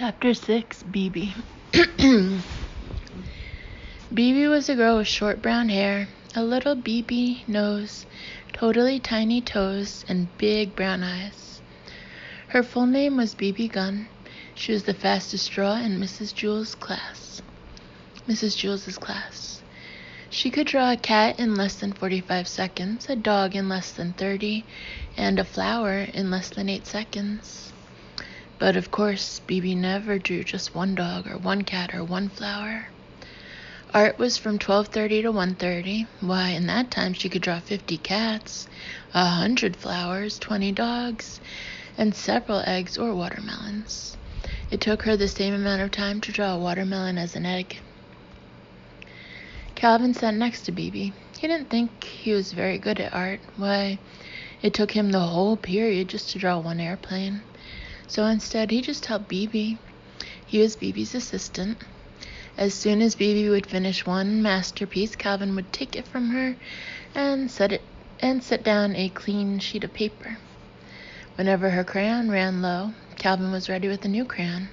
Chapter 6, Bebe. Bebe was a girl with short brown hair, a little Bebe nose, totally tiny toes, and big brown eyes. Her full name was Bebe Gunn. She was the fastest draw in Mrs. Jules's class. She could draw a cat in less than 45 seconds, a dog in less than 30, and a flower in less than 8 seconds. But of course, Bebe never drew just one dog or one cat or one flower. Art was from 12:30 to 1:30. Why, in that time she could draw 50 cats, 100 flowers, 20 dogs, and several eggs or watermelons. It took her the same amount of time to draw a watermelon as an egg. Calvin sat next to Bebe. He didn't think he was very good at art. Why, it took him the whole period just to draw one airplane. So instead, he just helped Bebe. He was Bebe's assistant. As soon as Bebe would finish one masterpiece, Calvin would take it from her and set down a clean sheet of paper. Whenever her crayon ran low, Calvin was ready with a new crayon.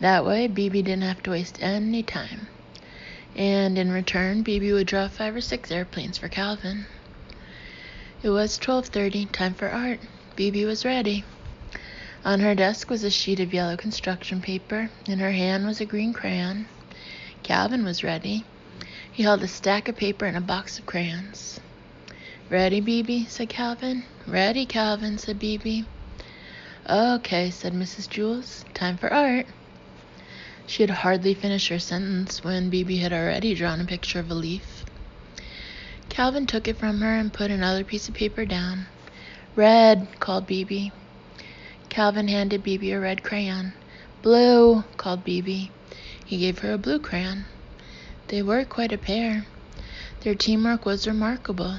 That way, Bebe didn't have to waste any time. And in return, Bebe would draw 5 or 6 airplanes for Calvin. It was 12:30, time for art. Bebe was ready. On her desk was a sheet of yellow construction paper. In her hand was a green crayon. Calvin was ready. He held a stack of paper and a box of crayons. "Ready, Bebe?" said Calvin. "Ready, Calvin," said Bebe. "Okay," said Mrs. Jules. "Time for art." She had hardly finished her sentence when Bebe had already drawn a picture of a leaf. Calvin took it from her and put another piece of paper down. "Red," called Bebe. Calvin handed Bebe a red crayon. "Blue," called Bebe. He gave her a blue crayon. They were quite a pair. Their teamwork was remarkable.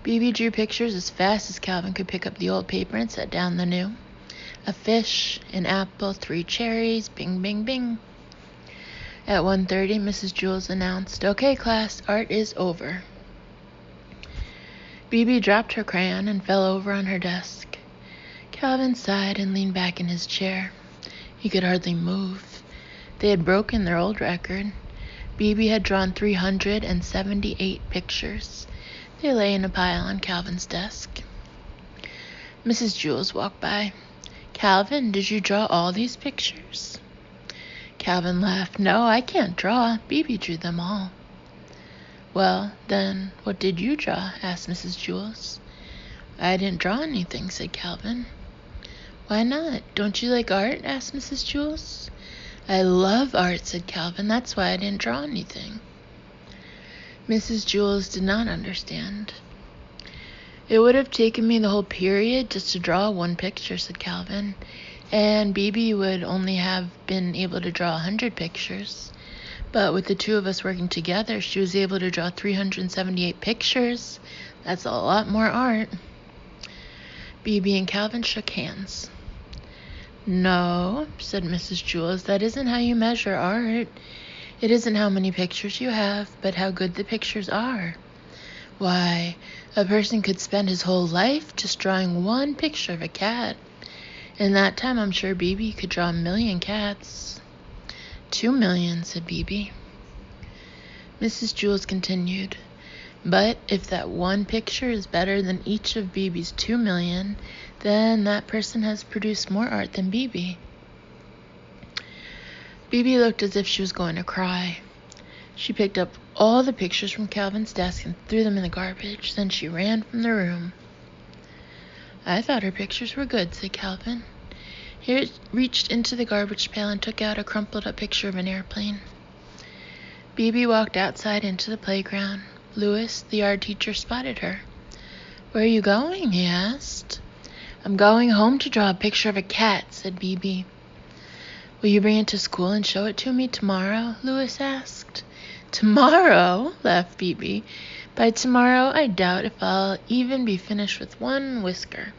Bebe drew pictures as fast as Calvin could pick up the old paper and set down the new. A fish, an apple, 3 cherries, bing, bing, bing. At 1:30, Mrs. Jules announced, "Okay, class, art is over." Bebe dropped her crayon and fell over on her desk. Calvin sighed and leaned back in his chair. He could hardly move. They had broken their old record. Bebe had drawn 378 pictures. They lay in a pile on Calvin's desk. Mrs. Jules walked by. "Calvin, did you draw all these pictures?" Calvin laughed. "No, I can't draw. Bebe drew them all." "Well, then, what did you draw?" asked Mrs. Jules. "I didn't draw anything," said Calvin. "Why not? Don't you like art?" asked Mrs. Jules. "I love art," said Calvin. "That's why I didn't draw anything." Mrs. Jules did not understand. "It would have taken me the whole period just to draw one picture," said Calvin, "and Bebe would only have been able to draw 100 pictures. But with the two of us working together, she was able to draw 378 pictures. That's a lot more art." Bebe and Calvin shook hands. "No," said Mrs. Jules, "that isn't how you measure art. It isn't how many pictures you have, but how good the pictures are. Why, a person could spend his whole life just drawing one picture of a cat. In that time, I'm sure Bebe could draw 1,000,000 cats." 2,000,000, said Bebe. Mrs. Jules continued, "But if that one picture is better than each of Bebe's 2,000,000, then that person has produced more art than Bebe." Bebe looked as if she was going to cry. She picked up all the pictures from Calvin's desk and threw them in the garbage. Then she ran from the room. "I thought her pictures were good," said Calvin. He reached into the garbage pail and took out a crumpled up picture of an airplane. Bebe walked outside into the playground. Louis, the art teacher, spotted her. "Where are you going?" he asked. "I'm going home to draw a picture of a cat," said Bebe. "Will you bring it to school and show it to me tomorrow?" Louis asked. "Tomorrow?" laughed Bebe. "By tomorrow, I doubt if I'll even be finished with one whisker."